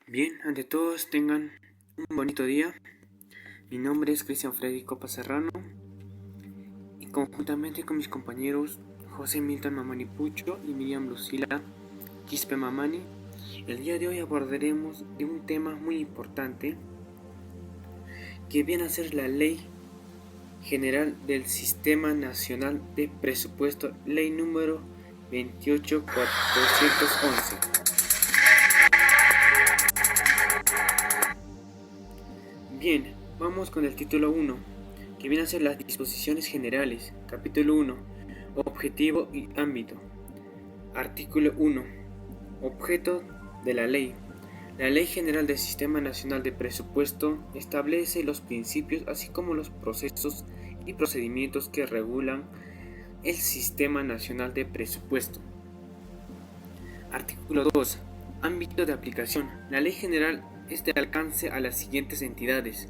Bien, ante todos tengan un bonito día. Mi nombre es Cristian Freddy Copa Serrano y conjuntamente con mis compañeros José Milton Mamani Pucho y Miriam Lucila Quispe Mamani, el día de hoy abordaremos de un tema muy importante que viene a ser la Ley General del Sistema Nacional de Presupuesto, Ley número 28411. Bien, vamos con el título 1, que viene a ser las disposiciones generales. Capítulo 1, objetivo y ámbito. Artículo 1, objeto de la ley. La Ley General del Sistema Nacional de Presupuesto establece los principios así como los procesos y procedimientos que regulan el Sistema Nacional de Presupuesto. Artículo 2, ámbito de aplicación. La Ley General es de alcance a las siguientes entidades,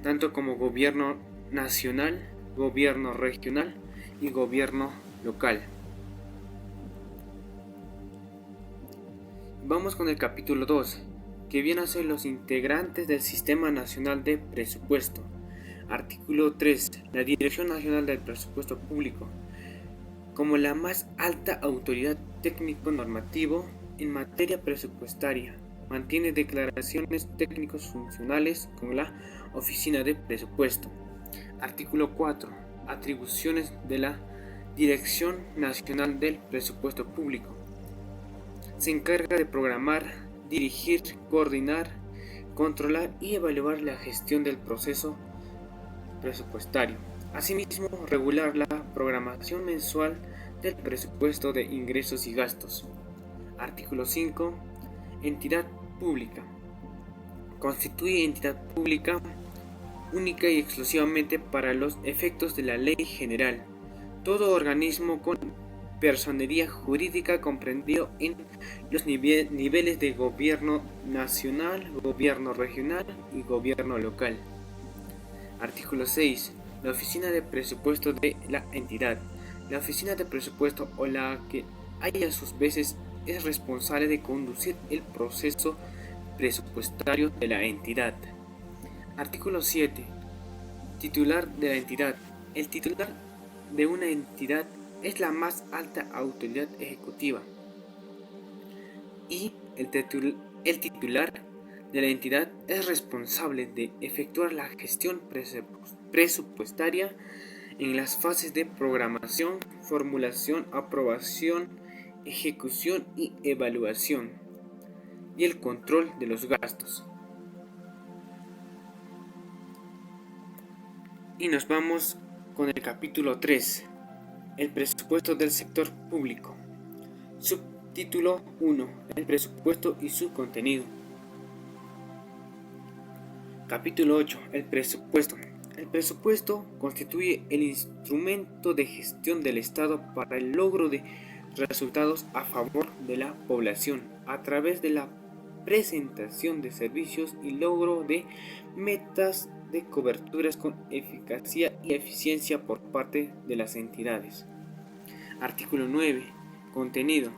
tanto como gobierno nacional, gobierno regional y gobierno local. Vamos con el capítulo 2, que viene a ser los integrantes del Sistema Nacional de Presupuesto. Artículo 3. La Dirección Nacional del Presupuesto Público, como la más alta autoridad técnico-normativo en materia presupuestaria, mantiene declaraciones técnicos funcionales con la Oficina de Presupuesto. Artículo 4. Atribuciones de la Dirección Nacional del Presupuesto Público. Se encarga de programar, dirigir, coordinar, controlar y evaluar la gestión del proceso presupuestario. Asimismo, regular la programación mensual del presupuesto de ingresos y gastos. Artículo 5. Entidad pública. Constituye entidad pública única y exclusivamente para los efectos de la ley general todo organismo con personería jurídica comprendido en los niveles de gobierno nacional, gobierno regional y gobierno local. Artículo 6. La oficina de presupuesto de la entidad. La oficina de presupuesto o la que haya a sus veces es responsable de conducir el proceso presupuestario de la entidad. Artículo 7. Titular de la entidad. El titular de una entidad es la más alta autoridad ejecutiva y el titular de la entidad es responsable de efectuar la gestión presupuestaria en las fases de programación, formulación, aprobación, ejecución y evaluación, y el control de los gastos. Y nos vamos con el capítulo 3, el presupuesto del sector público. Subtítulo 1, el presupuesto y su contenido. Capítulo 8, el presupuesto. El presupuesto constituye el instrumento de gestión del Estado para el logro de resultados a favor de la población a través de la presentación de servicios y logro de metas de coberturas con eficacia y eficiencia por parte de las entidades. Artículo 9. Contenido.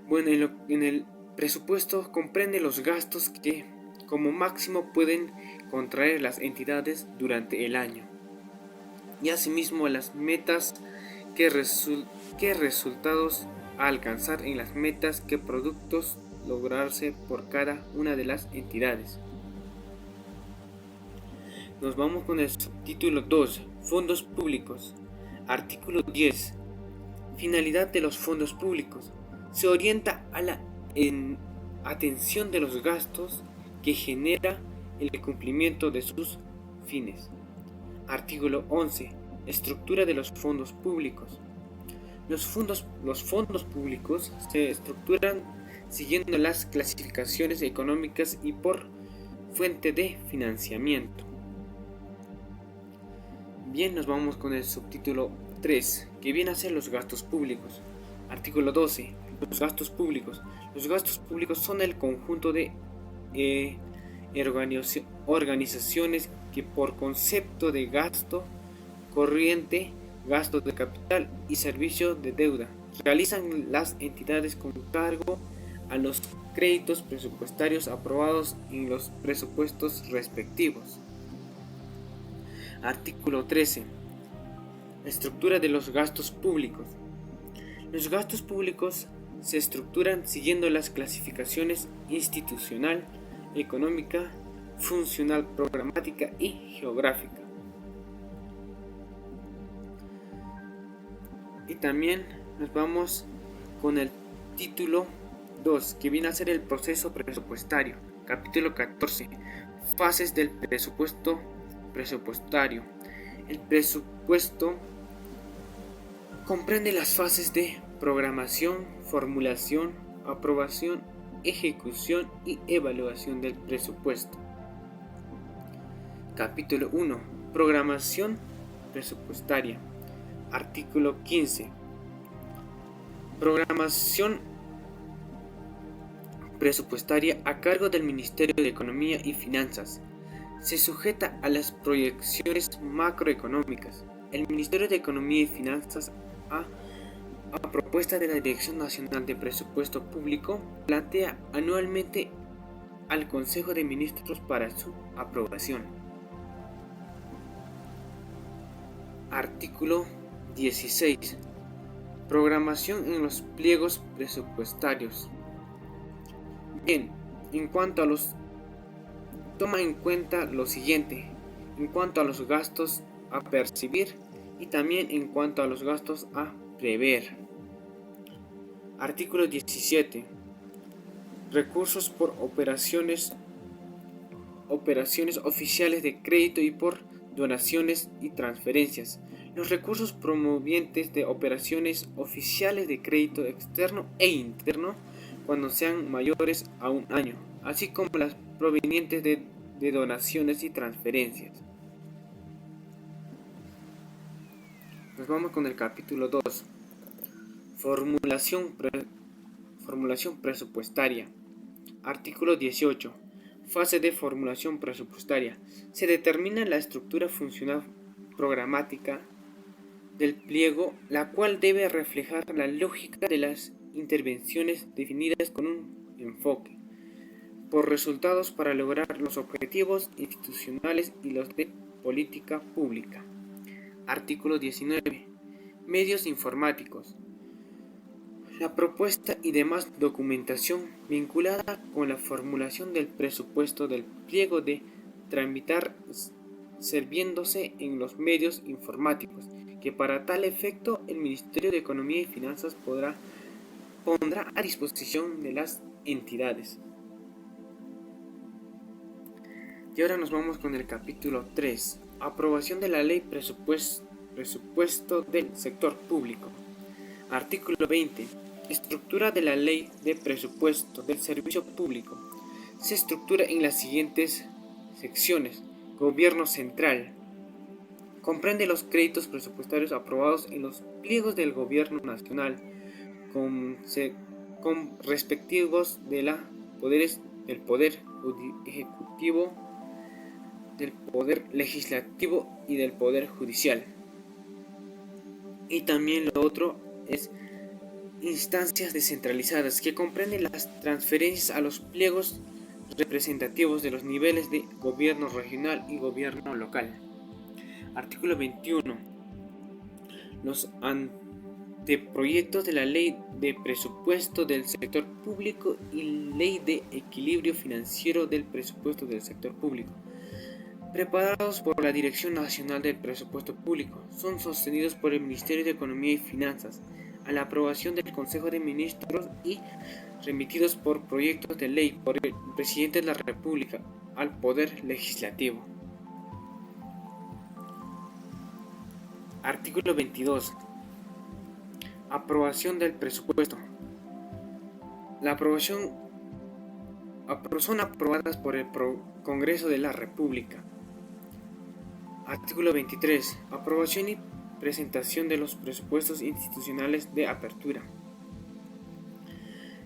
Bueno, en el presupuesto comprende los gastos que como máximo pueden contraer las entidades durante el año y asimismo las metas que resultados a alcanzar en las metas que productos lograrse por cada una de las entidades. Nos vamos con el subtítulo 2, fondos públicos. Artículo 10. Finalidad de los fondos públicos. Se orienta a la atención de los gastos que genera el cumplimiento de sus fines. Artículo 11. Estructura de los fondos públicos. Los fondos públicos se estructuran siguiendo las clasificaciones económicas y por fuente de financiamiento. Bien, nos vamos con el subtítulo 3, que viene a ser los gastos públicos. Artículo 12. Los gastos públicos. Los gastos públicos son el conjunto de organizaciones que por concepto de gasto corriente, gasto de capital y servicio de deuda realizan las entidades con cargo a los créditos presupuestarios aprobados en los presupuestos respectivos. Artículo 13. Estructura de los gastos públicos. Los gastos públicos se estructuran siguiendo las clasificaciones institucional, económica, funcional, programática y geográfica. Y también nos vamos con el título 2, que viene a ser el proceso presupuestario. Capítulo 14. Fases del presupuesto presupuestario. El presupuesto comprende las fases de programación, formulación, aprobación, ejecución y evaluación del presupuesto. Capítulo 1. Programación presupuestaria. Artículo 15. Programación presupuestaria a cargo del Ministerio de Economía y Finanzas. Se sujeta a las proyecciones macroeconómicas. El Ministerio de Economía y Finanzas, a propuesta de la Dirección Nacional de Presupuesto Público, plantea anualmente al Consejo de Ministros para su aprobación. Artículo 16. Programación en los pliegos presupuestarios. Bien, toma en cuenta lo siguiente, en cuanto a los gastos a percibir y también en cuanto a los gastos a prever. Artículo 17. Recursos por operaciones oficiales de crédito y por donaciones y transferencias. Los recursos promovientes de operaciones oficiales de crédito externo e interno cuando sean mayores a un año, así como las provenientes de donaciones y transferencias. Nos vamos con el capítulo 2. Formulación presupuestaria. Artículo 18. Fase de formulación presupuestaria. Se determina la estructura funcional programática del pliego, la cual debe reflejar la lógica de las intervenciones definidas con un enfoque por resultados para lograr los objetivos institucionales y los de política pública. Artículo 19. Medios informáticos. La propuesta y demás documentación vinculada con la formulación del presupuesto del pliego de tramitar sirviéndose en los medios informáticos, que para tal efecto el Ministerio de Economía y Finanzas pondrá a disposición de las entidades. Y ahora nos vamos con el capítulo 3. Aprobación de la Ley Presupuesto del Sector Público. Artículo 20. Estructura de la Ley de Presupuesto del Servicio Público. Se estructura en las siguientes secciones. Gobierno central. Comprende los créditos presupuestarios aprobados en los pliegos del Gobierno Nacional, con respectivos de los poderes del Poder Ejecutivo, del Poder Legislativo y del Poder Judicial. Y también lo otro es instancias descentralizadas, que comprenden las transferencias a los pliegos representativos de los niveles de gobierno regional y gobierno local. Artículo 21. Los anteproyectos de la Ley de Presupuesto del Sector Público y Ley de Equilibrio Financiero del Presupuesto del Sector Público, preparados por la Dirección Nacional del Presupuesto Público, son sostenidos por el Ministerio de Economía y Finanzas a la aprobación del Consejo de Ministros y remitidos por proyectos de ley por el Presidente de la República al Poder Legislativo. Artículo 22. Aprobación del presupuesto. Son aprobadas por el Congreso de la República. Artículo 23. Aprobación y presentación de los presupuestos institucionales de apertura.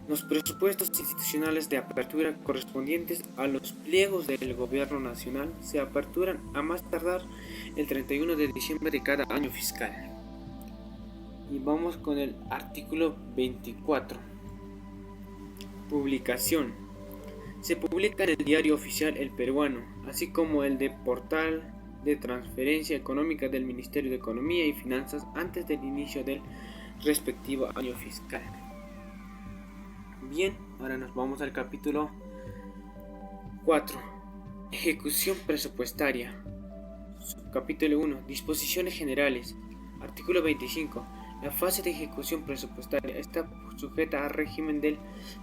Los presupuestos institucionales de apertura correspondientes a los pliegos del Gobierno Nacional se aperturan a más tardar el 31 de diciembre de cada año fiscal. Y vamos con el artículo 24. Publicación. Se publica en el Diario Oficial El Peruano, así como el de Portal de Transferencia Económica del Ministerio de Economía y Finanzas antes del inicio del respectivo año fiscal. Bien, ahora nos vamos al capítulo 4. Ejecución presupuestaria. Capítulo 1. Disposiciones generales. Artículo 25. La fase de ejecución presupuestaria está sujeta al régimen del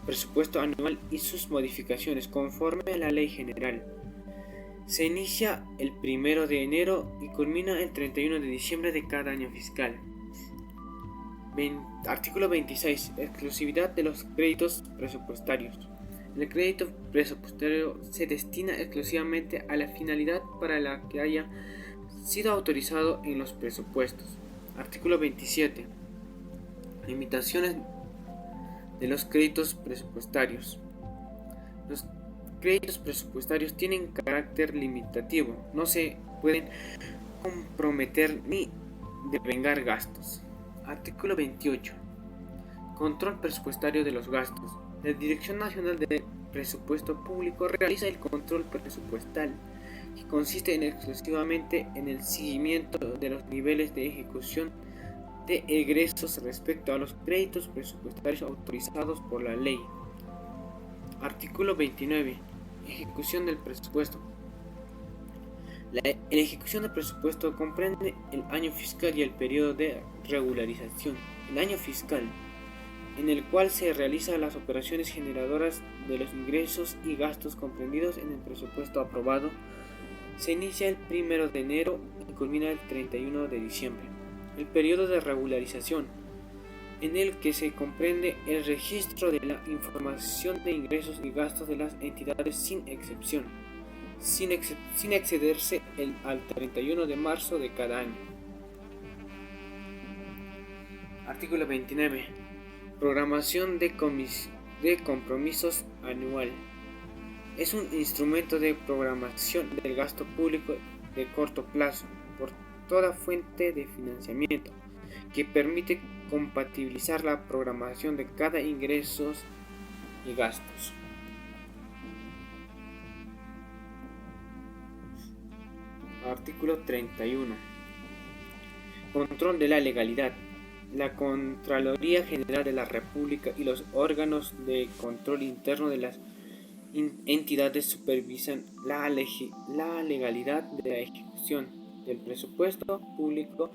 presupuesto anual y sus modificaciones conforme a la Ley General. Se inicia el 1 de enero y culmina el 31 de diciembre de cada año fiscal. Artículo 26. Exclusividad de los créditos presupuestarios. El crédito presupuestario se destina exclusivamente a la finalidad para la que haya sido autorizado en los presupuestos. Artículo 27. Limitaciones de los créditos presupuestarios. Los créditos presupuestarios tienen carácter limitativo, no se pueden comprometer ni devengar gastos. Artículo 28. Control presupuestario de los gastos. La Dirección Nacional de Presupuesto Público realiza el control presupuestal, que consiste exclusivamente en el seguimiento de los niveles de ejecución de egresos respecto a los créditos presupuestarios autorizados por la ley. Artículo 29. Ejecución del presupuesto. La ejecución del presupuesto comprende el año fiscal y el periodo de regularización. El año fiscal, en el cual se realizan las operaciones generadoras de los ingresos y gastos comprendidos en el presupuesto aprobado, se inicia el 1 de enero y culmina el 31 de diciembre. El periodo de regularización, en el que se comprende el registro de la información de ingresos y gastos de las entidades sin excepción, sin excederse al 31 de marzo de cada año. Artículo 29. Programación de compromisos anual. Es un instrumento de programación del gasto público de corto plazo por toda fuente de financiamiento, que permite compatibilizar la programación de cada ingresos y gastos. Artículo 31. Control de la legalidad. La Contraloría General de la República y los órganos de control interno de las entidades supervisan la legalidad de la ejecución del presupuesto público,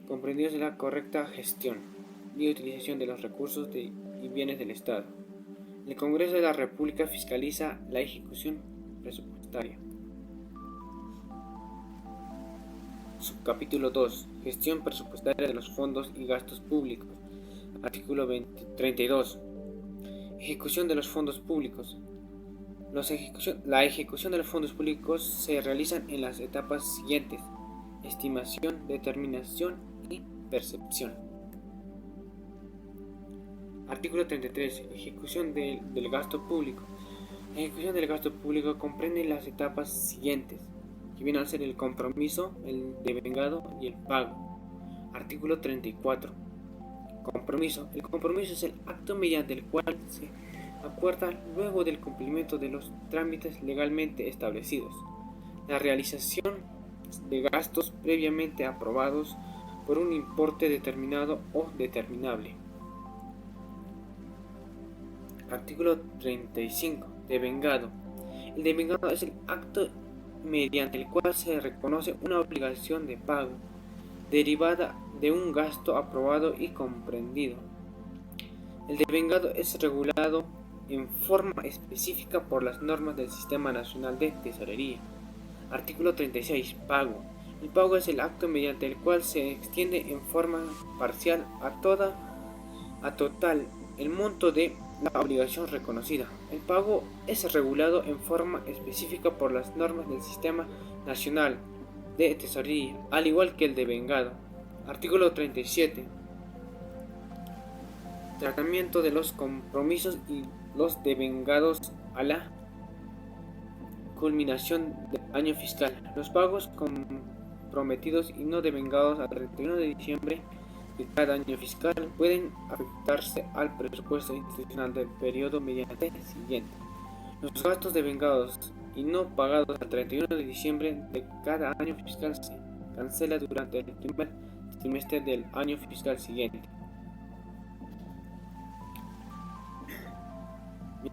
comprendidos en la correcta gestión y utilización de los recursos y bienes del Estado. El Congreso de la República fiscaliza la ejecución presupuestaria. Subcapítulo 2. Gestión presupuestaria de los fondos y gastos públicos. Artículo 32. Ejecución de los fondos públicos. La ejecución de los fondos públicos se realiza en las etapas siguientes: estimación, determinación y percepción. Artículo 33. Ejecución del gasto público. La ejecución del gasto público comprende las etapas siguientes, que vienen a ser el compromiso, el devengado y el pago. Artículo 34. Compromiso. El compromiso es el acto mediante el cual se acuerda, luego del cumplimiento de los trámites legalmente establecidos, la realización de gastos previamente aprobados por un importe determinado o determinable. Artículo 35. Devengado. El devengado es el acto mediante el cual se reconoce una obligación de pago derivada de un gasto aprobado y comprendido. El devengado es regulado en forma específica por las normas del Sistema Nacional de Tesorería. Artículo 36. Pago. El pago es el acto mediante el cual se extiende en forma parcial a total el monto de la obligación reconocida. El pago es regulado en forma específica por las normas del Sistema Nacional de Tesorería, al igual que el devengado. Artículo 37. Tratamiento de los compromisos y los devengados a la culminación del año fiscal. Los pagos comprometidos y no devengados al 31 de diciembre de cada año fiscal pueden afectarse al presupuesto institucional del periodo mediante el siguiente. Los gastos devengados y no pagados al 31 de diciembre de cada año fiscal se cancela durante el primer trimestre del año fiscal siguiente.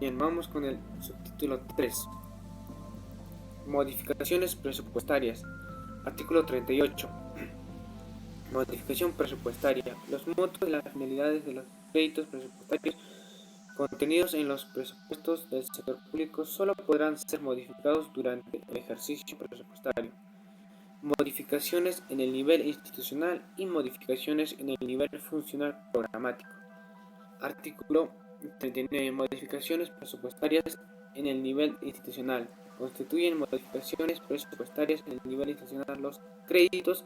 Bien, vamos con el subtítulo 3. Modificaciones presupuestarias. Artículo 38. Modificación presupuestaria. Los montos y las finalidades de los créditos presupuestarios contenidos en los presupuestos del sector público solo podrán ser modificados durante el ejercicio presupuestario. Modificaciones en el nivel institucional y modificaciones en el nivel funcional programático. Artículo 39. Modificaciones presupuestarias en el nivel institucional. Constituyen modificaciones presupuestarias en el nivel institucional los créditos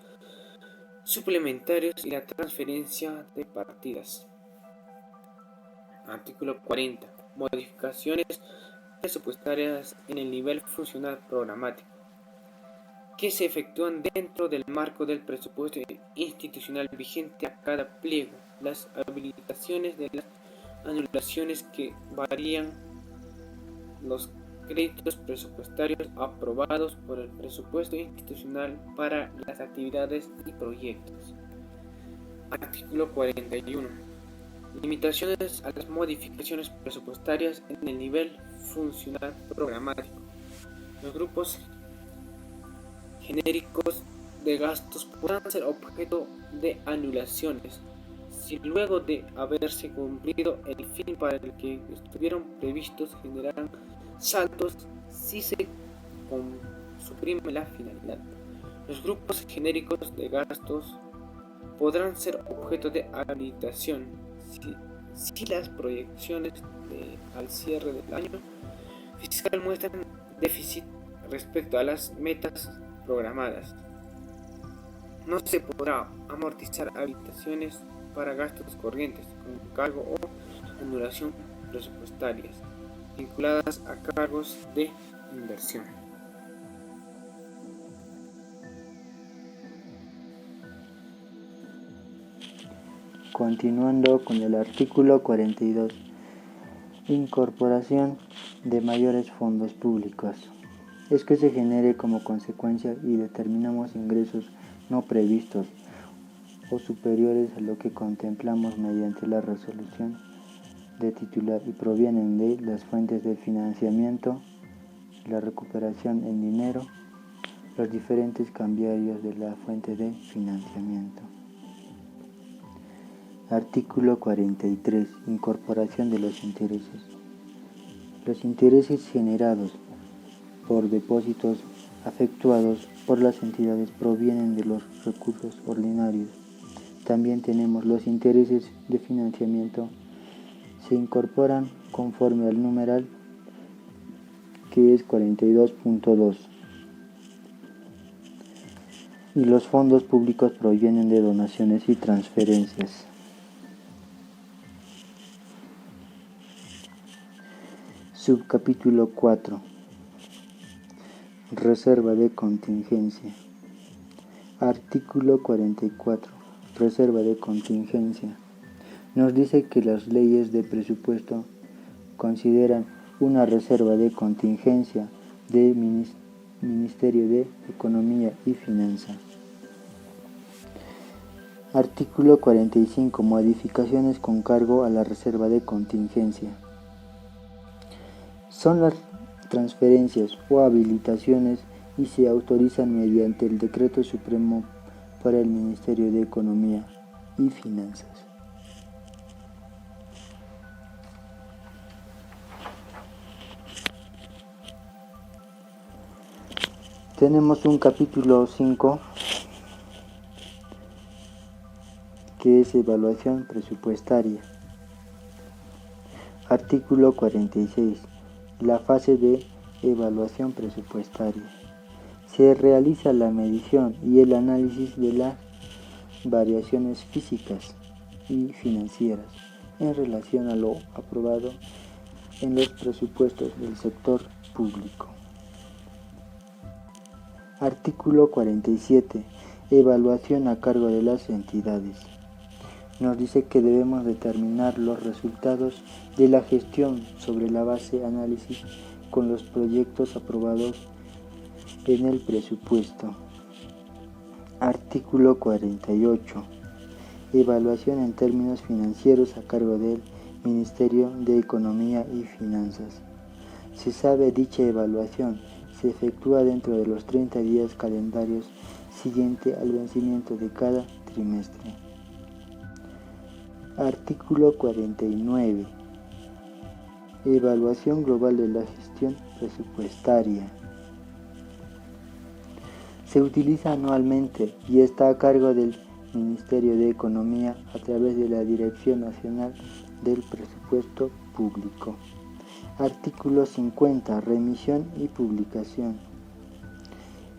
suplementarios y la transferencia de partidas. Artículo 40. Modificaciones presupuestarias en el nivel funcional programático, que se efectúan dentro del marco del presupuesto institucional vigente a cada pliego. Las habilitaciones de las anulaciones que varían los créditos presupuestarios aprobados por el presupuesto institucional para las actividades y proyectos. Artículo 41. Limitaciones a las modificaciones presupuestarias en el nivel funcional programático. Los grupos genéricos de gastos podrán ser objeto de anulaciones si luego de haberse cumplido el fin para el que estuvieron previstos generarán saltos si se suprime la finalidad. Los grupos genéricos de gastos podrán ser objeto de habilitación si las proyecciones al cierre del año fiscal muestran déficit respecto a las metas programadas. No se podrá amortizar habilitaciones para gastos corrientes con cargo o anulación presupuestarias vinculadas a cargos de inversión. Continuando con el artículo 42. Incorporación de mayores fondos públicos. Es que se genere como consecuencia y determinamos ingresos no previstos o superiores a lo que contemplamos mediante la resolución de titular y provienen de las fuentes de financiamiento, la recuperación en dinero, los diferentes cambiarios de la fuente de financiamiento. Artículo 43. Incorporación de los intereses. Los intereses generados por depósitos efectuados por las entidades provienen de los recursos ordinarios. También tenemos los intereses de financiamiento. Se incorporan conforme al numeral que es 42.2. Y los fondos públicos provienen de donaciones y transferencias. Subcapítulo 4. Reserva de contingencia. Artículo 44. Reserva de contingencia. Nos dice que las leyes de presupuesto consideran una reserva de contingencia del Ministerio de Economía y Finanzas. Artículo 45. Modificaciones con cargo a la reserva de contingencia. Son las transferencias o habilitaciones y se autorizan mediante el Decreto Supremo para el Ministerio de Economía y Finanzas. Tenemos un capítulo 5 que es evaluación presupuestaria. Artículo 46. La fase de evaluación presupuestaria. Se realiza la medición y el análisis de las variaciones físicas y financieras en relación a lo aprobado en los presupuestos del sector público. Artículo 47. Evaluación a cargo de las entidades. nos dice que debemos determinar los resultados de la gestión sobre la base de análisis con los proyectos aprobados en el presupuesto. Artículo 48. Evaluación en términos financieros a cargo del Ministerio de Economía y Finanzas. Se sabe dicha evaluación se efectúa dentro de los 30 días calendarios siguiente al vencimiento de cada trimestre. Artículo 49. Evaluación global de la gestión presupuestaria. Se utiliza anualmente y está a cargo del Ministerio de Economía a través de la Dirección Nacional del Presupuesto Público. Artículo 50. Remisión y publicación.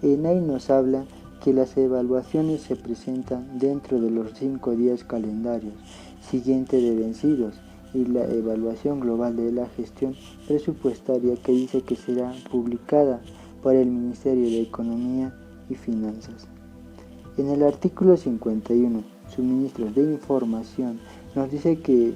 ENAI nos habla que las evaluaciones se presentan dentro de los 5 días calendarios siguientes de vencidos y la evaluación global de la gestión presupuestaria que dice que será publicada por el Ministerio de Economía y Finanzas. En el artículo 51, suministros de información, nos dice que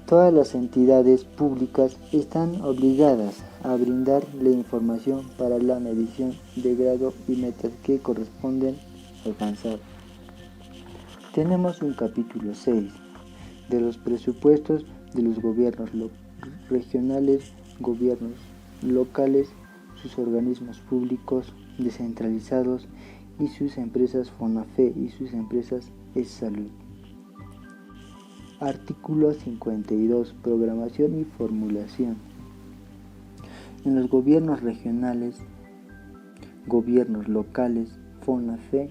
todas las entidades públicas están obligadas a brindar la información para la medición de grado y metas que corresponden alcanzar. Tenemos un capítulo 6 de los presupuestos de los gobiernos regionales, gobiernos locales, sus organismos públicos descentralizados y sus empresas FONAFE y sus empresas ESSalud. Artículo 52. Programación y formulación. En los gobiernos regionales, gobiernos locales, FONAFE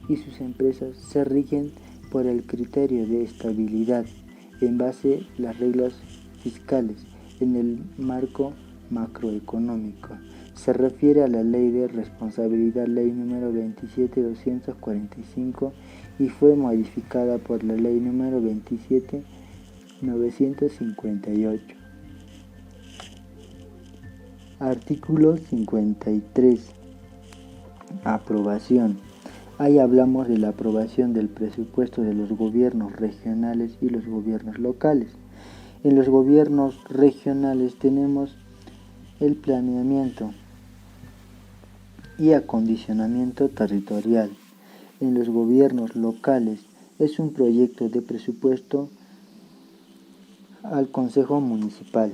y sus empresas se rigen por el criterio de estabilidad en base a las reglas fiscales en el marco macroeconómico. Se refiere a la Ley de Responsabilidad, Ley número 27.245 y fue modificada por la Ley número 27.958. Artículo 53. Aprobación. Ahí hablamos de la aprobación del presupuesto de los gobiernos regionales y los gobiernos locales. En los gobiernos regionales tenemos el planeamiento y acondicionamiento territorial. En los gobiernos locales es un proyecto de presupuesto al Consejo Municipal.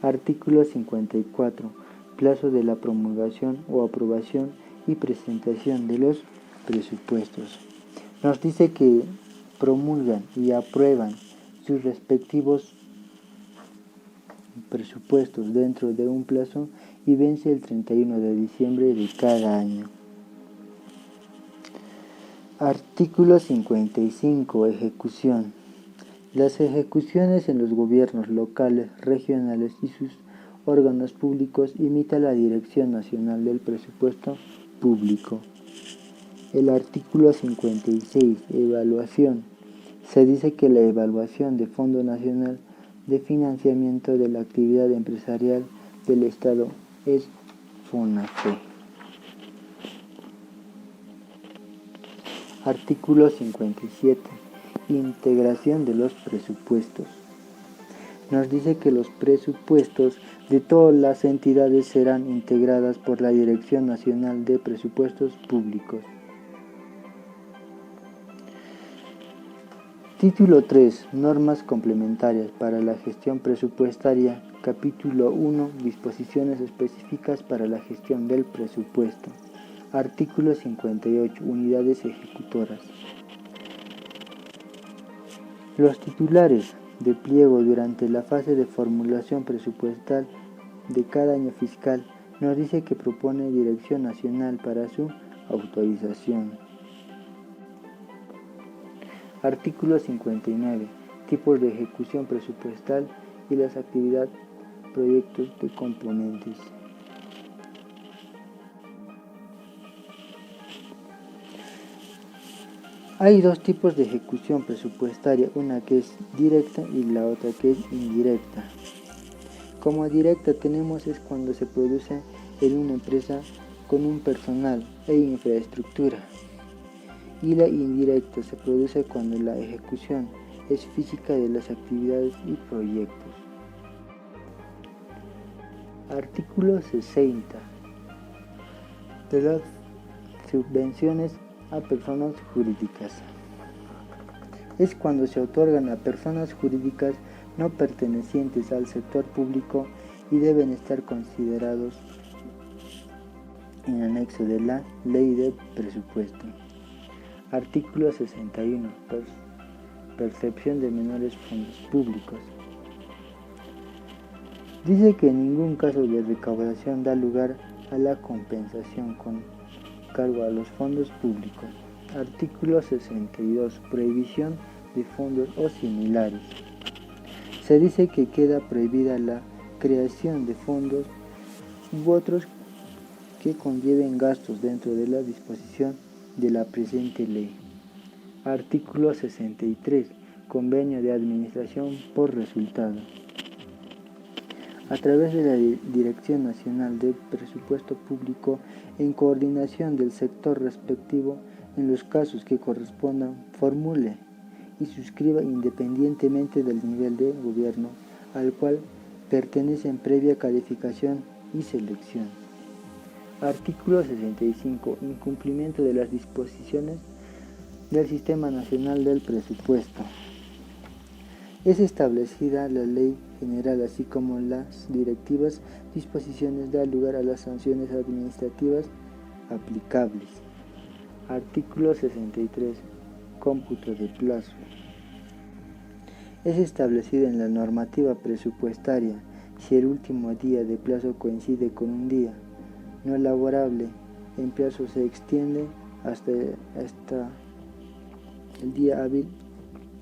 Artículo 54. Plazo de la promulgación o aprobación y presentación de los presupuestos. Nos dice que promulgan y aprueban sus respectivos presupuestos dentro de un plazo y vence el 31 de diciembre de cada año. Artículo 55. Ejecución. Las ejecuciones en los gobiernos locales, regionales y sus órganos públicos imita la Dirección Nacional del Presupuesto Público. El artículo 56. Evaluación. Se dice que la evaluación de Fondo Nacional de Financiamiento de la Actividad Empresarial del Estado es FONAFE. Artículo 57. Integración de los presupuestos. Nos dice que los presupuestos de todas las entidades serán integradas por la Dirección Nacional de Presupuestos Públicos. Título 3. Normas complementarias para la gestión presupuestaria. Capítulo 1. Disposiciones específicas para la gestión del presupuesto. Artículo 58. Unidades ejecutoras. Los titulares de pliego durante la fase de formulación presupuestal de cada año fiscal nos dice que propone Dirección Nacional para su autorización. Artículo 59. Tipos de ejecución presupuestal y las actividades, proyectos de componentes. Hay dos tipos de ejecución presupuestaria, una que es directa y la otra que es indirecta. Como directa tenemos es cuando se produce en una empresa con un personal e infraestructura. y la indirecta se produce cuando la ejecución es física de las actividades y proyectos. Artículo 60. De las subvenciones a personas jurídicas. Es cuando se otorgan a personas jurídicas no pertenecientes al sector público y deben estar considerados en anexo de la Ley de Presupuesto. Artículo 61. Percepción de menores fondos públicos. Dice que en ningún caso de recaudación da lugar a la compensación con cargo a los fondos públicos. Artículo 62. Prohibición de fondos o similares. Se dice que queda prohibida la creación de fondos u otros que conlleven gastos dentro de la disposición de la presente ley. Artículo 63. Convenio de administración por resultado. A través de la Dirección Nacional de Presupuesto Público, en coordinación del sector respectivo, en los casos que correspondan, formule y suscriba independientemente del nivel de gobierno al cual pertenecen previa calificación y selección. Artículo 65. Incumplimiento de las disposiciones del Sistema Nacional del Presupuesto. Es establecida la ley general, así como las directivas disposiciones da lugar a las sanciones administrativas aplicables. Artículo 63. Cómputo de plazo. Es establecida en la normativa presupuestaria si el último día de plazo coincide con un día no laborable, en plazo se extiende hasta el día hábil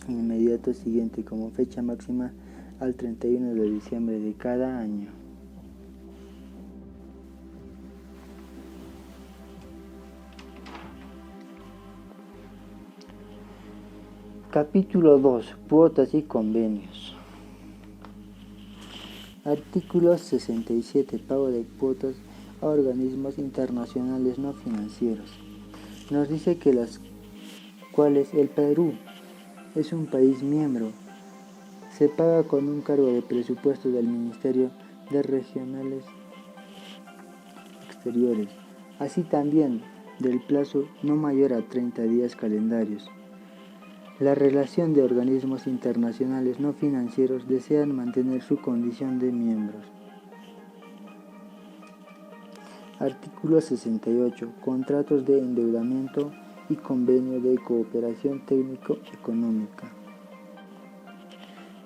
inmediato siguiente como fecha máxima al 31 de diciembre de cada año. Capítulo 2. Cuotas y convenios. Artículo 67. Pago de cuotas a organismos internacionales no financieros. Nos dice que las cuales el Perú es un país miembro, se paga con un cargo de presupuesto del Ministerio de Regionales Exteriores, así también del plazo no mayor a 30 días calendarios. La relación de organismos internacionales no financieros desean mantener su condición de miembros. Artículo 68. Contratos de endeudamiento y convenio de cooperación técnico-económica.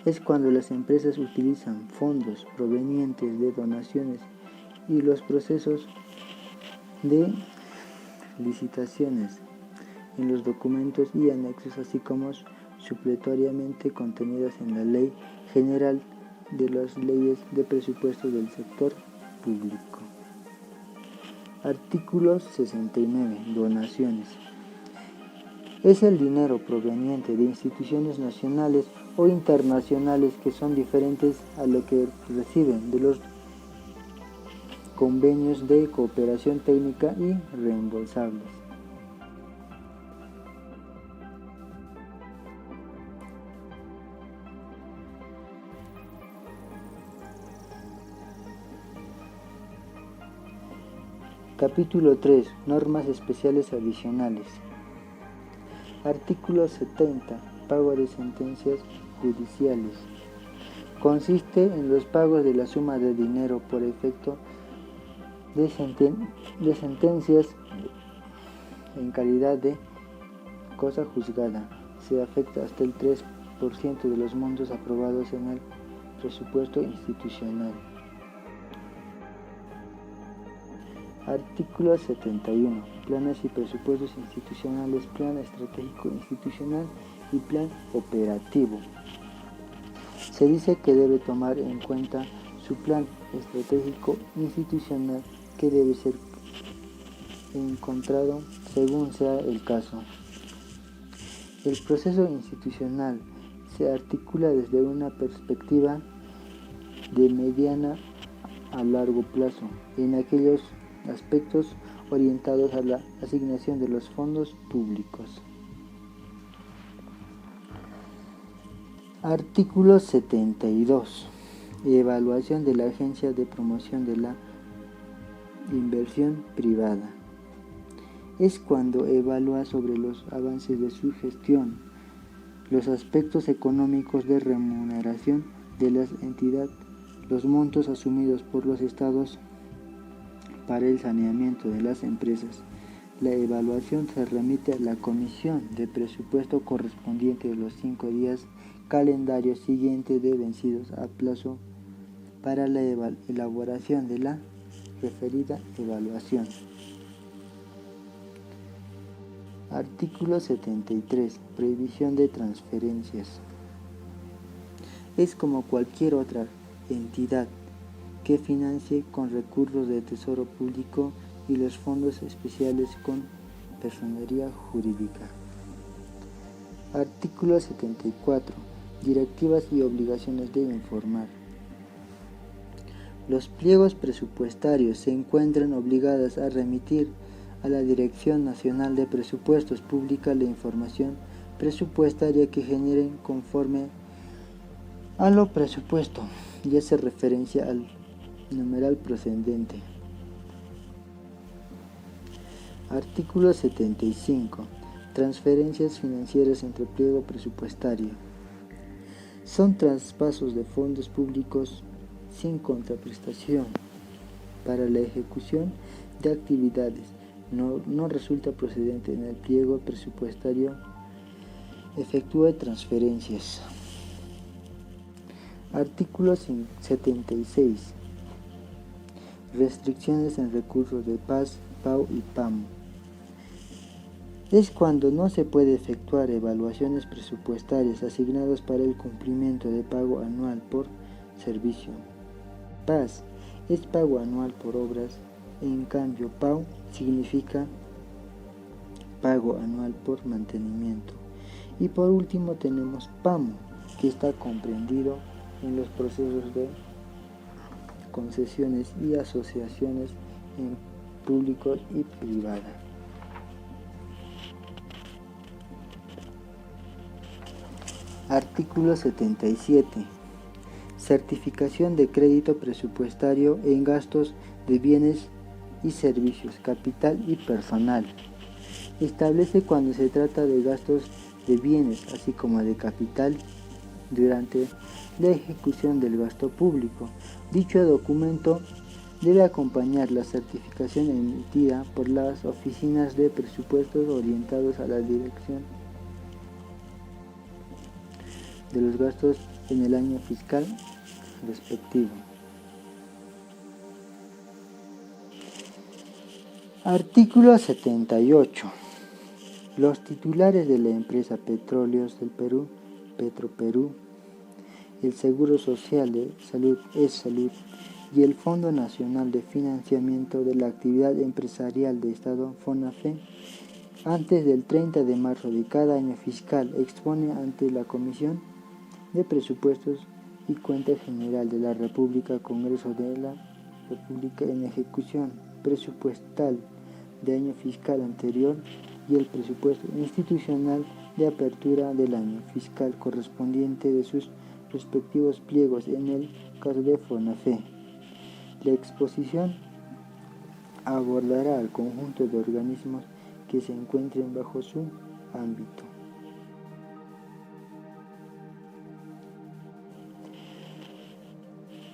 Es cuando las empresas utilizan fondos provenientes de donaciones y los procesos de licitaciones en los documentos y anexos, así como supletoriamente contenidas en la Ley General de las Leyes de Presupuesto del Sector Público. Artículo 69. Donaciones. Es el dinero proveniente de instituciones nacionales o internacionales que son diferentes a lo que reciben de los convenios de cooperación técnica y reembolsables. Capítulo 3. Normas especiales adicionales. Artículo 70. Pago de sentencias judiciales. Consiste en los pagos de la suma de dinero por efecto de sentencias en calidad de cosa juzgada. Se afecta hasta el 3% de los montos aprobados en el presupuesto institucional. Artículo 71. Planes y presupuestos institucionales, plan estratégico institucional y plan operativo. Se dice que debe tomar en cuenta su plan estratégico institucional, que debe ser encontrado según sea el caso. El proceso institucional se articula desde una perspectiva de mediana a largo plazo en aquellos aspectos orientados a la asignación de los fondos públicos. Artículo 72. Evaluación de la Agencia de Promoción de la Inversión Privada. Es cuando evalúa sobre los avances de su gestión, los aspectos económicos de remuneración de la entidad, los montos asumidos por los estados para el saneamiento de las empresas. La evaluación se remite a la Comisión de Presupuesto correspondiente de los 5 días calendario siguiente de vencidos a plazo para la elaboración de la referida evaluación. Artículo 73. Prohibición de transferencias. Es como cualquier otra entidad que financie con recursos de tesoro público y los fondos especiales con personería jurídica. Artículo 74. Directivas y obligaciones de informar. Los pliegos presupuestarios se encuentran obligadas a remitir a la Dirección Nacional de Presupuestos Pública la información presupuestaria que generen conforme a lo presupuesto y hace referencia al numeral procedente. Artículo 75. Transferencias financieras entre pliego presupuestario. Son traspasos de fondos públicos sin contraprestación para la ejecución de actividades. No resulta procedente en el pliego presupuestario efectúe transferencias. Artículo 76. Restricciones en recursos de PAS, PAU y PAM. Es cuando no se puede efectuar evaluaciones presupuestarias asignadas para el cumplimiento de pago anual por servicio. PAS es pago anual por obras, en cambio PAU significa pago anual por mantenimiento. Y por último tenemos PAM, que está comprendido en los procesos de concesiones y asociaciones en público y privada. Artículo 77. Certificación de crédito presupuestario en gastos de bienes y servicios, capital y personal. Establece cuando se trata de gastos de bienes, así como de capital, durante la ejecución del gasto público. Dicho documento debe acompañar la certificación emitida por las oficinas de presupuestos orientados a la dirección de los gastos en el año fiscal respectivo. Artículo 78. Los titulares de la empresa Petróleos del Perú, Petroperú, el Seguro Social de Salud, Salud, y el Fondo Nacional de Financiamiento de la Actividad Empresarial de Estado, FONAFE, antes del 30 de marzo de cada año fiscal, expone ante la Comisión de Presupuestos y Cuenta General de la República, Congreso de la República, en ejecución presupuestal de año fiscal anterior y el presupuesto institucional de apertura del año fiscal correspondiente de sus respectivos pliegos en el caso de FONAFE. La exposición abordará al conjunto de organismos que se encuentren bajo su ámbito.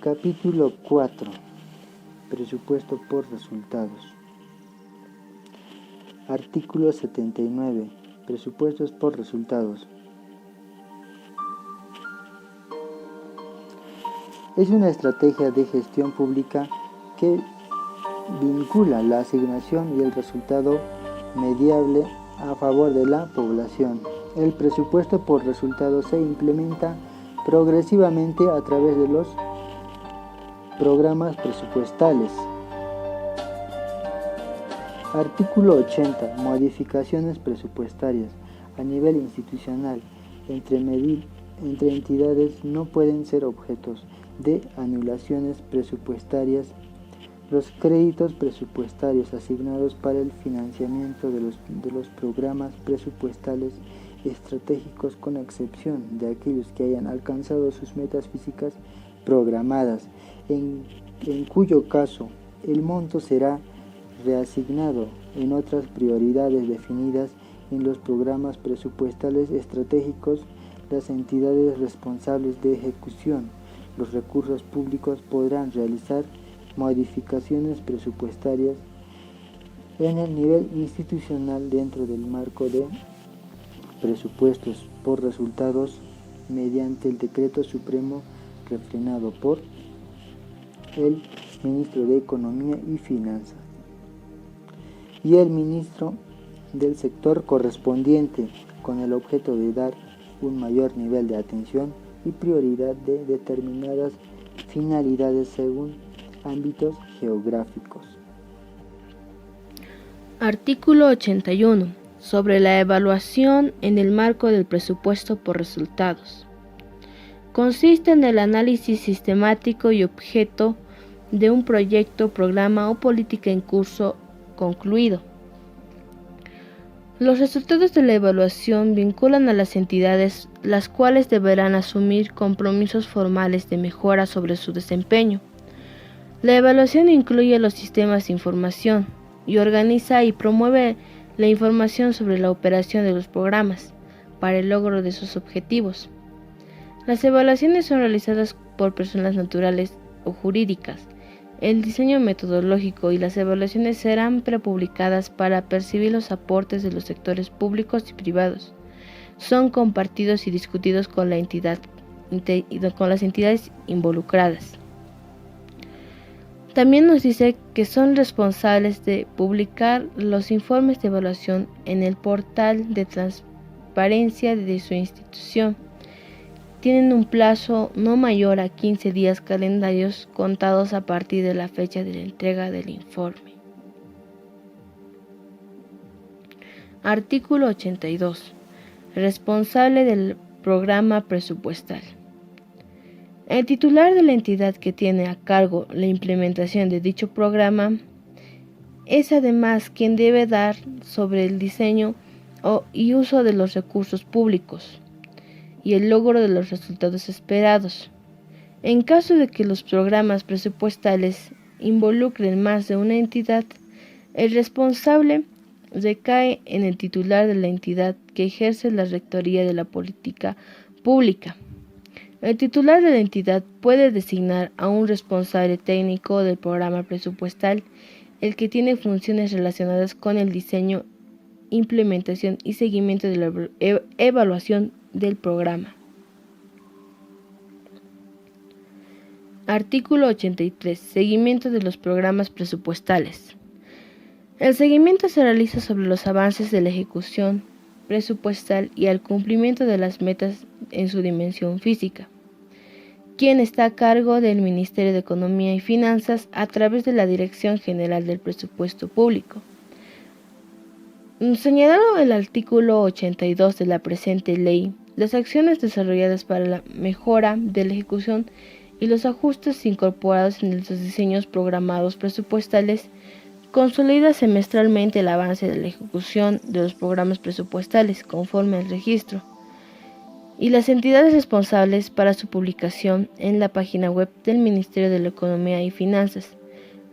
Capítulo 4. Presupuesto por resultados. Artículo 79. Presupuestos por resultados. Es una estrategia de gestión pública que vincula la asignación y el resultado medible a favor de la población. El presupuesto por resultados se implementa progresivamente a través de los programas presupuestales. Artículo 80. Modificaciones presupuestarias. A nivel institucional, entre entidades no pueden ser objetos de anulaciones presupuestarias Los créditos presupuestarios asignados para el financiamiento de los programas presupuestales estratégicos, con excepción de aquellos que hayan alcanzado sus metas físicas programadas, en cuyo caso el monto será reasignado en otras prioridades definidas en los programas presupuestales estratégicos. Las entidades responsables de ejecución los recursos públicos podrán realizar modificaciones presupuestarias en el nivel institucional dentro del marco de presupuestos por resultados mediante el decreto supremo refrendado por el ministro de Economía y Finanzas y el ministro del sector correspondiente, con el objeto de dar un mayor nivel de atención y prioridad de determinadas finalidades según ámbitos geográficos. Artículo 81. Sobre la evaluación en el marco del presupuesto por resultados. Consiste en el análisis sistemático y objeto de un proyecto, programa o política en curso concluido. Los resultados de la evaluación vinculan a las entidades, las cuales deberán asumir compromisos formales de mejora sobre su desempeño. La evaluación incluye los sistemas de información y organiza y promueve la información sobre la operación de los programas para el logro de sus objetivos. Las evaluaciones son realizadas por personas naturales o jurídicas. El diseño metodológico y las evaluaciones serán prepublicadas para percibir los aportes de los sectores públicos y privados. Son compartidos y discutidos con las entidades involucradas. También nos dice que son responsables de publicar los informes de evaluación en el portal de transparencia de su institución. Tienen un plazo no mayor a 15 días calendarios contados a partir de la fecha de la entrega del informe. Artículo 82. Responsable del programa presupuestal. El titular de la entidad que tiene a cargo la implementación de dicho programa es además quien debe dar sobre el diseño y uso de los recursos públicos y el logro de los resultados esperados. En caso de que los programas presupuestales involucren más de una entidad, el responsable recae en el titular de la entidad que ejerce la rectoría de la política pública. El titular de la entidad puede designar a un responsable técnico del programa presupuestal, el que tiene funciones relacionadas con el diseño, implementación y seguimiento de la evaluación del programa. Artículo 83. Seguimiento de los programas presupuestales. El seguimiento se realiza sobre los avances de la ejecución presupuestal y al cumplimiento de las metas en su dimensión física, quien está a cargo del Ministerio de Economía y Finanzas a través de la Dirección General del Presupuesto Público. Señalado el artículo 82 de la presente ley, las acciones desarrolladas para la mejora de la ejecución y los ajustes incorporados en los diseños programados presupuestales consolida semestralmente el avance de la ejecución de los programas presupuestales conforme al registro y las entidades responsables para su publicación en la página web del Ministerio de la Economía y Finanzas,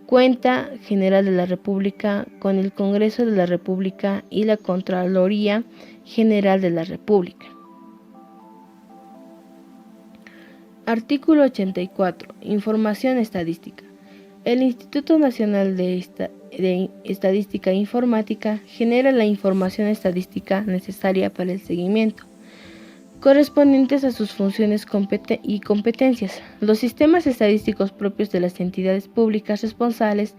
Cuenta General de la República con el Congreso de la República y la Contraloría General de la República. Artículo 84. Información estadística. El Instituto Nacional de Estadística e Informática genera la información estadística necesaria para el seguimiento, correspondientes a sus funciones y competencias. Los sistemas estadísticos propios de las entidades públicas responsables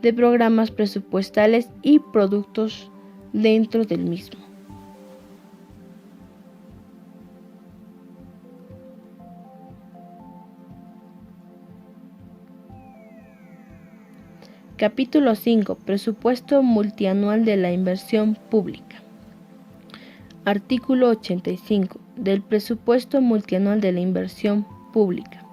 de programas presupuestales y productos dentro del mismo. Capítulo 5. Presupuesto multianual de la inversión pública. Artículo 85. Del presupuesto multianual de la inversión pública.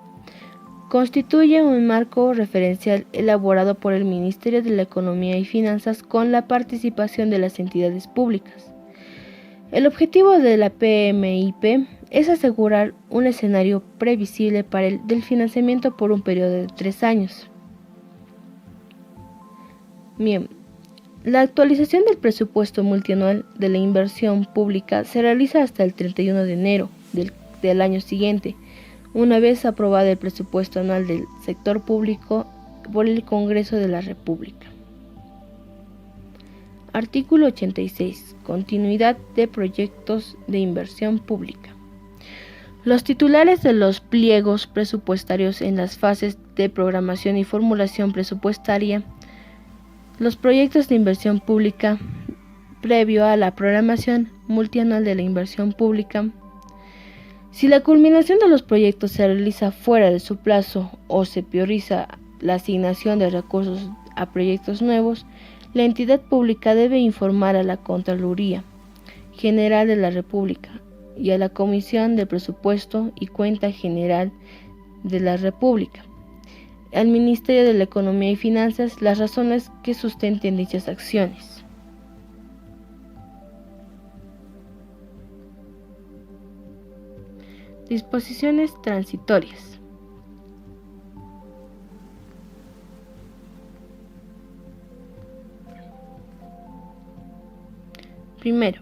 constituye un marco referencial elaborado por el Ministerio de la Economía y Finanzas con la participación de las entidades públicas. El objetivo de la PMIP es asegurar un escenario previsible del financiamiento por un periodo de 3 años. Bien, la actualización del presupuesto multianual de la inversión pública se realiza hasta el 31 de enero del año siguiente, una vez aprobado el presupuesto anual del sector público por el Congreso de la República. Artículo 86. Continuidad de proyectos de inversión pública. Los titulares de los pliegos presupuestarios en las fases de programación y formulación presupuestaria, los proyectos de inversión pública previo a la programación multianual de la inversión pública. Si la culminación de los proyectos se realiza fuera de su plazo o se prioriza la asignación de recursos a proyectos nuevos, la entidad pública debe informar a la Contraloría General de la República y a la Comisión de Presupuesto y Cuenta General de la República, al Ministerio de la Economía y Finanzas, las razones que sustenten dichas acciones. Disposiciones transitorias. Primero,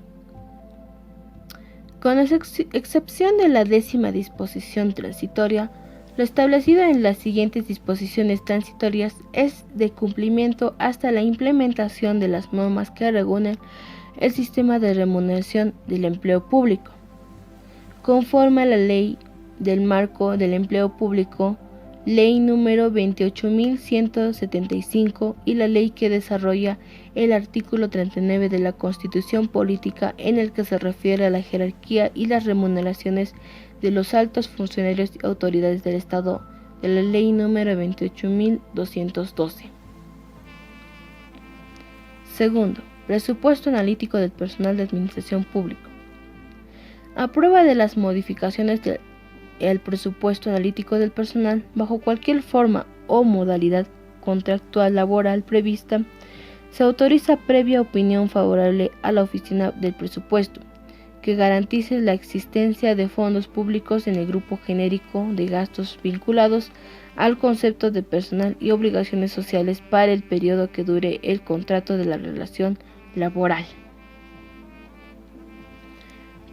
con excepción de la 10ª disposición transitoria, lo establecido en las siguientes disposiciones transitorias es de cumplimiento hasta la implementación de las normas que regulan el sistema de remuneración del empleo público, conforme a la Ley del Marco del Empleo Público, Ley número 28.175 y la ley que desarrolla el artículo 39 de la Constitución Política en el que se refiere a la jerarquía y las remuneraciones de los altos funcionarios y autoridades del Estado, de la Ley número 28.212. Segundo, presupuesto analítico del personal de administración pública. A prueba de las modificaciones del presupuesto analítico del personal bajo cualquier forma o modalidad contractual laboral prevista, se autoriza previa opinión favorable a la Oficina del Presupuesto, que garantice la existencia de fondos públicos en el grupo genérico de gastos vinculados al concepto de personal y obligaciones sociales para el periodo que dure el contrato de la relación laboral.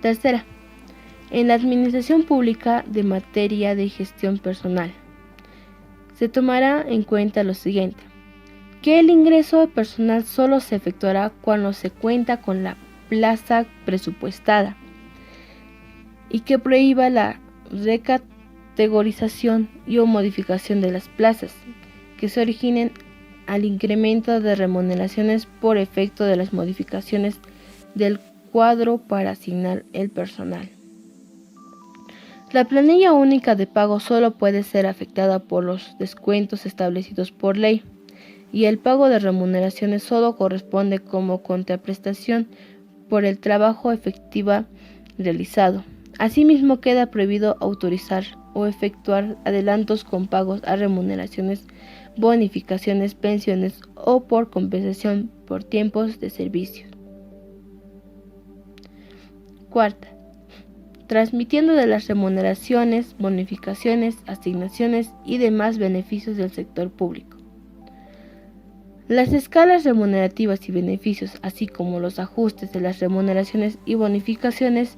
Tercera, en la administración pública de materia de gestión personal, se tomará en cuenta lo siguiente: que el ingreso de personal solo se efectuará cuando se cuenta con la plaza presupuestada y que prohíba la recategorización y o modificación de las plazas que se originen al incremento de remuneraciones por efecto de las modificaciones del cuadro para asignar el personal. La planilla única de pago solo puede ser afectada por los descuentos establecidos por ley, y el pago de remuneraciones solo corresponde como contraprestación por el trabajo efectivo realizado. Asimismo, queda prohibido autorizar o efectuar adelantos con pagos a remuneraciones, bonificaciones, pensiones o por compensación por tiempos de servicio. Cuarta, transmitiendo de las remuneraciones, bonificaciones, asignaciones y demás beneficios del sector público. Las escalas remunerativas y beneficios, así como los ajustes de las remuneraciones y bonificaciones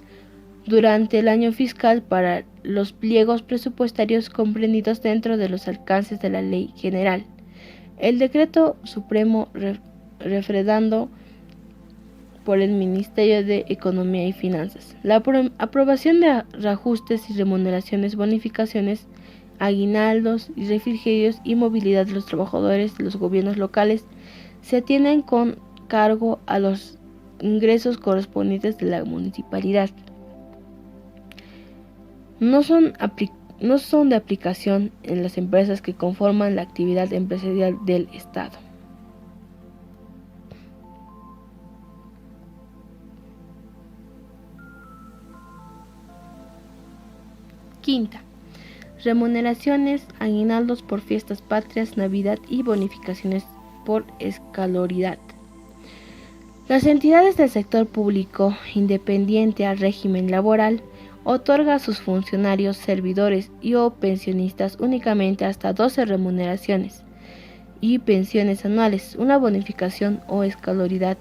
durante el año fiscal para los pliegos presupuestarios comprendidos dentro de los alcances de la Ley General, el Decreto Supremo refrendado por el Ministerio de Economía y Finanzas, la aprobación de reajustes y remuneraciones, bonificaciones, aguinaldos y refrigerios y movilidad de los trabajadores de los gobiernos locales se atienden con cargo a los ingresos correspondientes de la municipalidad. No son de aplicación en las empresas que conforman la actividad empresarial del Estado. Quinta, remuneraciones, aguinaldos por fiestas patrias, Navidad y bonificaciones por escolaridad. Las entidades del sector público, independiente al régimen laboral, otorga a sus funcionarios, servidores o pensionistas únicamente hasta 12 remuneraciones y pensiones anuales, una bonificación o escolaridad,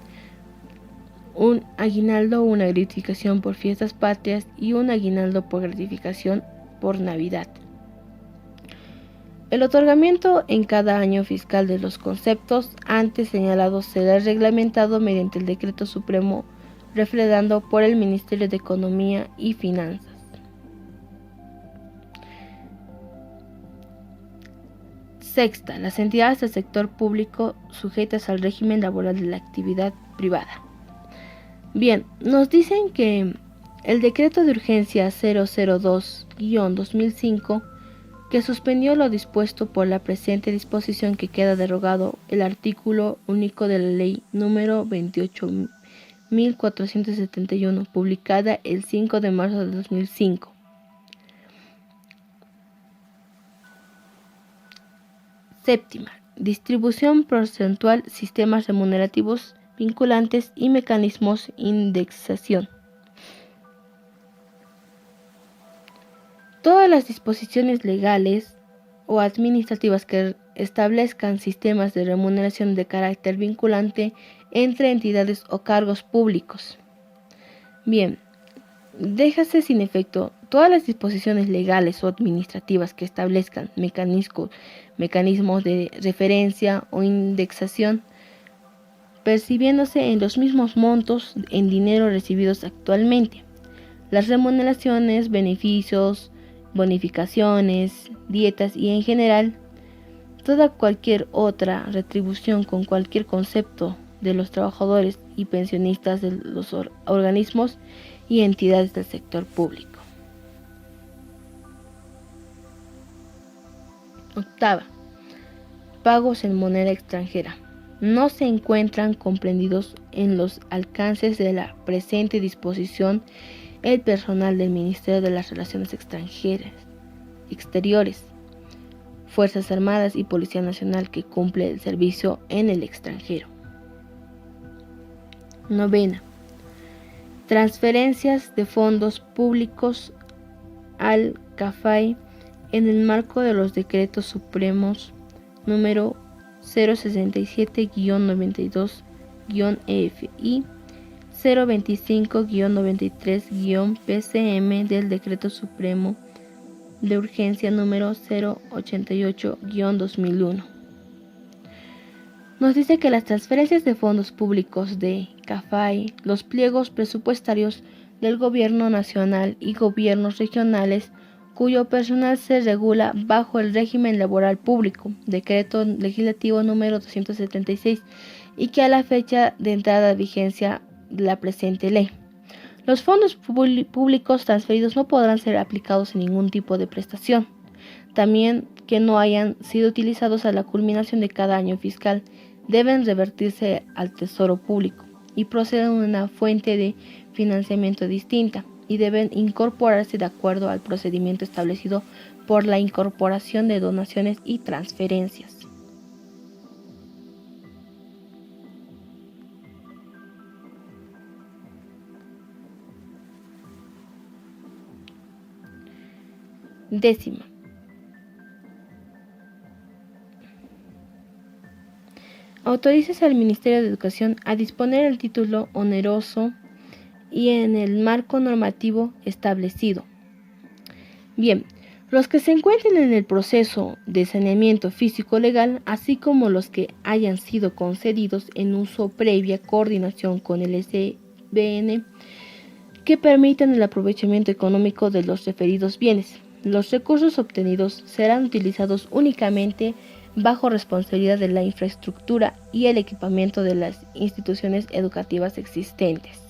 un aguinaldo o una gratificación por fiestas patrias y un aguinaldo por gratificación por Navidad. El otorgamiento en cada año fiscal de los conceptos antes señalados será reglamentado mediante el Decreto Supremo refrendado por el Ministerio de Economía y Finanzas. Sexta, las entidades del sector público sujetas al régimen laboral de la actividad privada. Bien, nos dicen que el decreto de urgencia 002-2005, que suspendió lo dispuesto por la presente disposición, que queda derogado el artículo único de la ley número 28.471, publicada el 5 de marzo de 2005. Séptima, distribución porcentual, sistemas remunerativos vinculantes y mecanismos de indexación. Todas las disposiciones legales o administrativas que establezcan sistemas de remuneración de carácter vinculante entre entidades o cargos públicos. Bien, déjase sin efecto todas las disposiciones legales o administrativas que establezcan mecanismos de referencia o indexación, percibiéndose en los mismos montos en dinero recibidos actualmente. Las remuneraciones, beneficios, bonificaciones, dietas y en general toda cualquier otra retribución con cualquier concepto de los trabajadores y pensionistas de los organismos y entidades del sector público. Octava, pagos en moneda extranjera. No se encuentran comprendidos en los alcances de la presente disposición el personal del Ministerio de las Relaciones Exteriores, Fuerzas Armadas y Policía Nacional que cumple el servicio en el extranjero. Novena, transferencias de fondos públicos al CAFAI en el marco de los decretos supremos número 067-92-EF y 025-93-PCM del Decreto Supremo de Urgencia número 088-2001. Nos dice que las transferencias de fondos públicos de CAFAI, los pliegos presupuestarios del Gobierno Nacional y gobiernos regionales, cuyo personal se regula bajo el régimen laboral público, decreto legislativo número 276, y que a la fecha de entrada de vigencia de la presente ley. Los fondos públicos transferidos no podrán ser aplicados en ningún tipo de prestación. También que no hayan sido utilizados a la culminación de cada año fiscal deben revertirse al Tesoro Público y proceden de una fuente de financiamiento distinta y deben incorporarse de acuerdo al procedimiento establecido por la incorporación de donaciones y transferencias. Décima. Autorícese al Ministerio de Educación a disponer el título oneroso y en el marco normativo establecido. Bien, los que se encuentren en el proceso de saneamiento físico-legal, así como los que hayan sido concedidos en uso previa coordinación con el SBN, que permitan el aprovechamiento económico de los referidos bienes. Los recursos obtenidos serán utilizados únicamente bajo responsabilidad de la infraestructura y el equipamiento de las instituciones educativas existentes.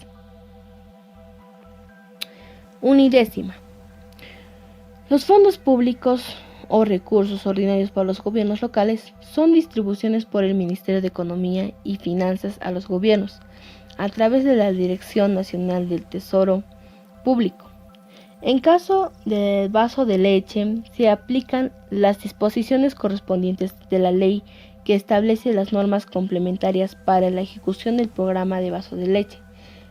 Unidécima. Los fondos públicos o recursos ordinarios para los gobiernos locales son distribuciones por el Ministerio de Economía y Finanzas a los gobiernos a través de la Dirección Nacional del Tesoro Público. En caso del vaso de leche, se aplican las disposiciones correspondientes de la ley que establece las normas complementarias para la ejecución del programa de vaso de leche,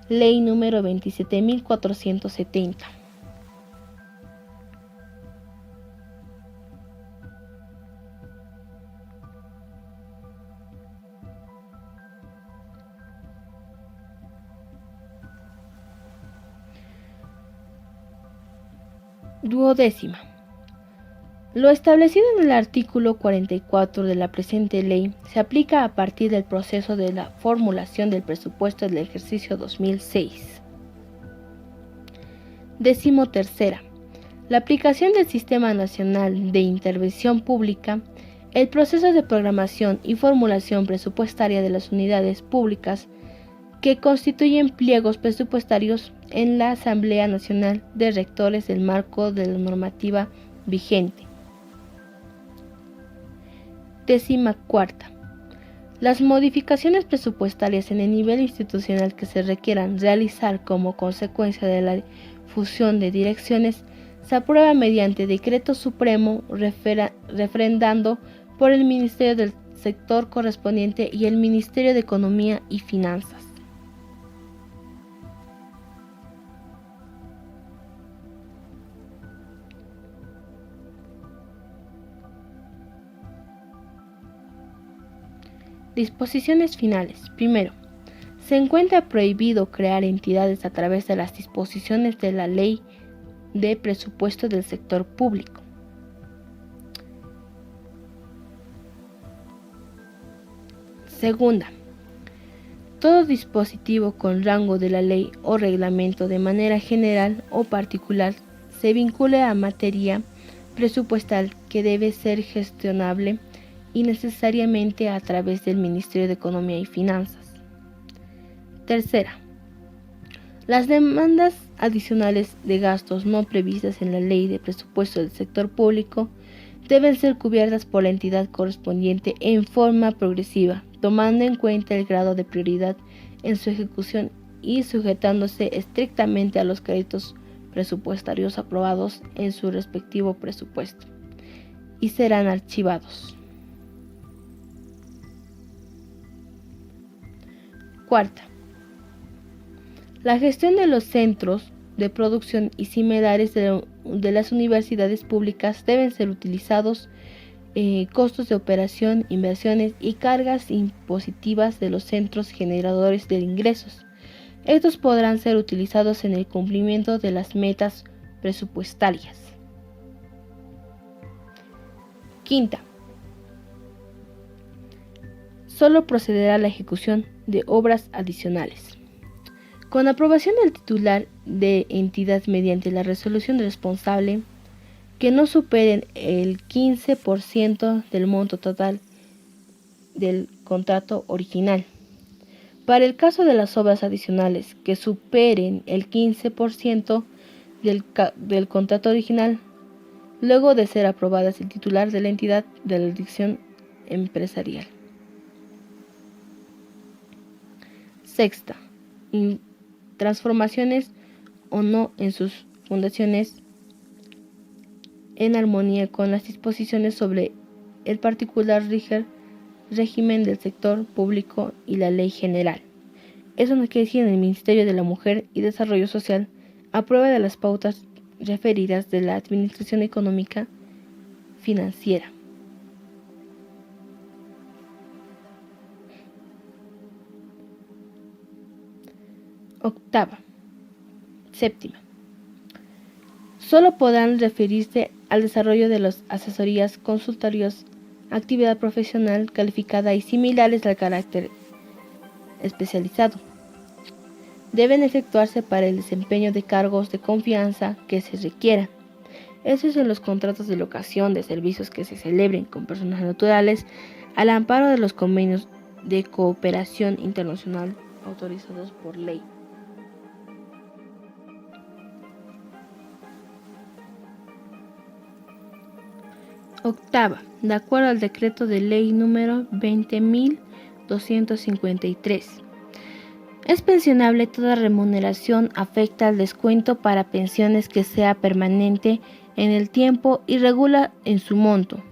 ley número 27.470. Duodécima. Lo establecido en el artículo 44 de la presente ley se aplica a partir del proceso de la formulación del presupuesto del ejercicio 2006. 13. La aplicación del Sistema Nacional de Intervención Pública, el proceso de programación y formulación presupuestaria de las unidades públicas que constituyen pliegos presupuestarios en la Asamblea Nacional de Rectores del marco de la normativa vigente. 14. Las modificaciones presupuestarias en el nivel institucional que se requieran realizar como consecuencia de la fusión de direcciones se aprueban mediante decreto supremo refrendando por el Ministerio del Sector correspondiente y el Ministerio de Economía y Finanzas. Disposiciones finales. Primero, se encuentra prohibido crear entidades a través de las disposiciones de la Ley de Presupuesto del Sector Público. Segunda, todo dispositivo con rango de la ley o reglamento de manera general o particular se vincule a materia presupuestal que debe ser gestionable y necesariamente a través del Ministerio de Economía y Finanzas. Tercera, las demandas adicionales de gastos no previstas en la Ley de Presupuesto del Sector Público deben ser cubiertas por la entidad correspondiente en forma progresiva, tomando en cuenta el grado de prioridad en su ejecución y sujetándose estrictamente a los créditos presupuestarios aprobados en su respectivo presupuesto, y serán archivados. Cuarta, la gestión de los centros de producción y similares de las universidades públicas deben ser utilizados costos de operación, inversiones y cargas impositivas de los centros generadores de ingresos. Estos podrán ser utilizados en el cumplimiento de las metas presupuestarias. Quinta, solo procederá a la ejecución de obras adicionales, con aprobación del titular de entidad mediante la resolución responsable, que no superen el 15% del monto total del contrato original. Para el caso de las obras adicionales que superen el 15% del contrato original, luego de ser aprobadas el titular de la entidad de la dirección empresarial. Sexta, transformaciones o no en sus fundaciones en armonía con las disposiciones sobre el particular régimen del sector público y la ley general. Eso no quiere decir en el Ministerio de la Mujer y Desarrollo Social aprueba de las pautas referidas de la Administración Económica Financiera. Séptima. Solo podrán referirse al desarrollo de las asesorías, consultorios, actividad profesional calificada y similares al carácter especializado. Deben efectuarse para el desempeño de cargos de confianza que se requieran. Eso es en los contratos de locación de servicios que se celebren con personas naturales al amparo de los convenios de cooperación internacional autorizados por ley. Octava, de acuerdo al decreto de ley número 20.253. Es pensionable toda remuneración afecta al descuento para pensiones que sea permanente en el tiempo y regula en su monto.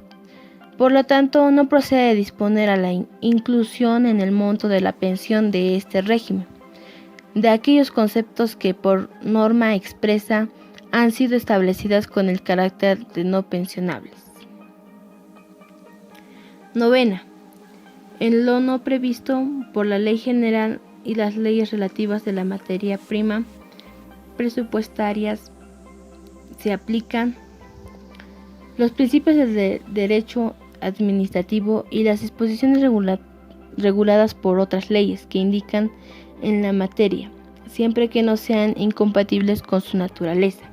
Por lo tanto, no procede disponer a la inclusión en el monto de la pensión de este régimen, de aquellos conceptos que por norma expresa han sido establecidas con el carácter de no pensionables. Novena. En lo no previsto por la Ley General y las leyes relativas de la materia prima presupuestarias se aplican los principios del derecho administrativo y las disposiciones reguladas por otras leyes que indican en la materia, siempre que no sean incompatibles con su naturaleza.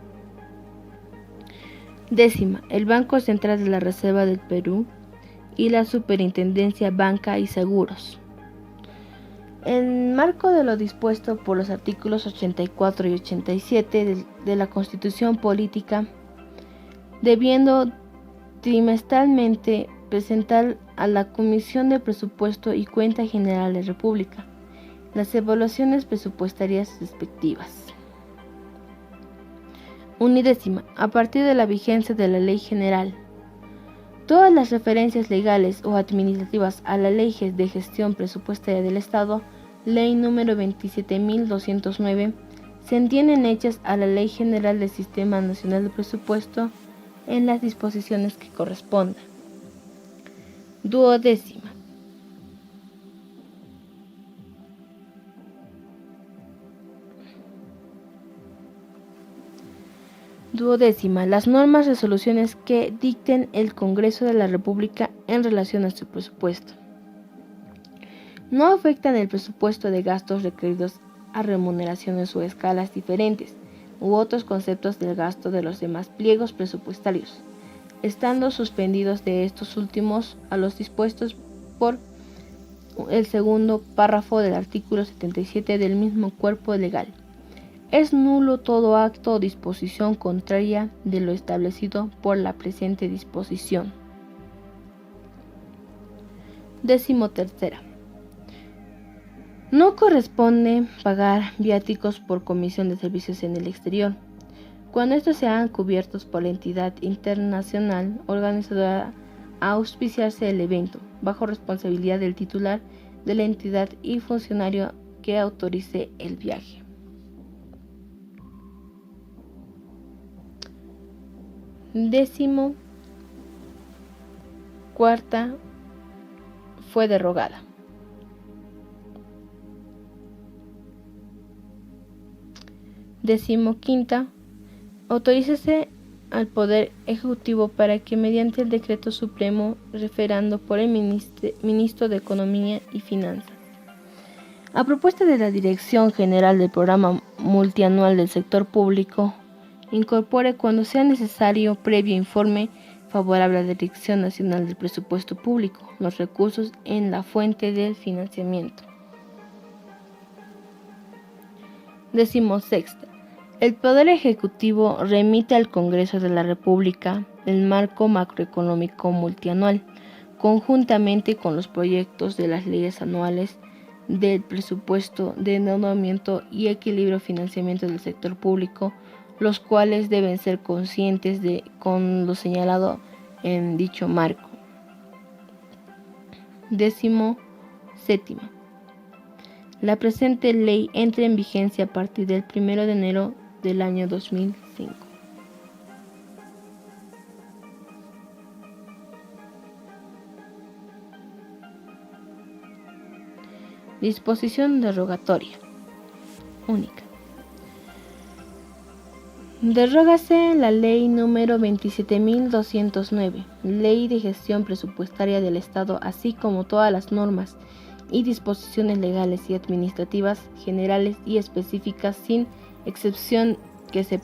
Décima, el Banco Central de la Reserva del Perú y la Superintendencia Banca y Seguros. En marco de lo dispuesto por los artículos 84 y 87 de la Constitución Política, debiendo trimestralmente presentar a la Comisión de Presupuesto y Cuenta General de República las evaluaciones presupuestarias respectivas. Unidécima, a partir de la vigencia de la Ley General, todas las referencias legales o administrativas a la Ley de Gestión Presupuestaria del Estado, Ley número 27.209, se entienden hechas a la Ley General del Sistema Nacional de Presupuesto en las disposiciones que correspondan. Duodécima. Las normas resoluciones que dicten el Congreso de la República en relación a su presupuesto. No afectan el presupuesto de gastos requeridos a remuneraciones o escalas diferentes u otros conceptos del gasto de los demás pliegos presupuestarios, estando suspendidos de estos últimos a los dispuestos por el segundo párrafo del artículo 77 del mismo cuerpo legal. Es nulo todo acto o disposición contraria de lo establecido por la presente disposición. 13. No corresponde pagar viáticos por comisión de servicios en el exterior, cuando estos sean cubiertos por la entidad internacional organizadora a auspiciarse el evento, bajo responsabilidad del titular de la entidad y funcionario que autorice el viaje. Cuarta fue derogada. Quinta, autorícese al Poder Ejecutivo para que mediante el Decreto Supremo referando por el Ministro de Economía y Finanzas, a propuesta de la Dirección General del Programa Multianual del Sector Público, incorpore cuando sea necesario previo informe favorable a la Dirección Nacional del Presupuesto Público los recursos en la fuente del financiamiento. 16. El Poder Ejecutivo remite al Congreso de la República el marco macroeconómico multianual, conjuntamente con los proyectos de las leyes anuales del presupuesto de endeudamiento y equilibrio financiamiento del sector público, los cuales deben ser conscientes con lo señalado en dicho marco. 17. La presente ley entra en vigencia a partir del 1 de enero del año 2005. Disposición derogatoria única. Derógase la Ley número 27.209, Ley de Gestión Presupuestaria del Estado, así como todas las normas y disposiciones legales y administrativas generales y específicas sin excepción que se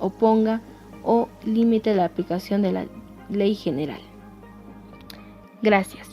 oponga o limite la aplicación de la Ley General. Gracias.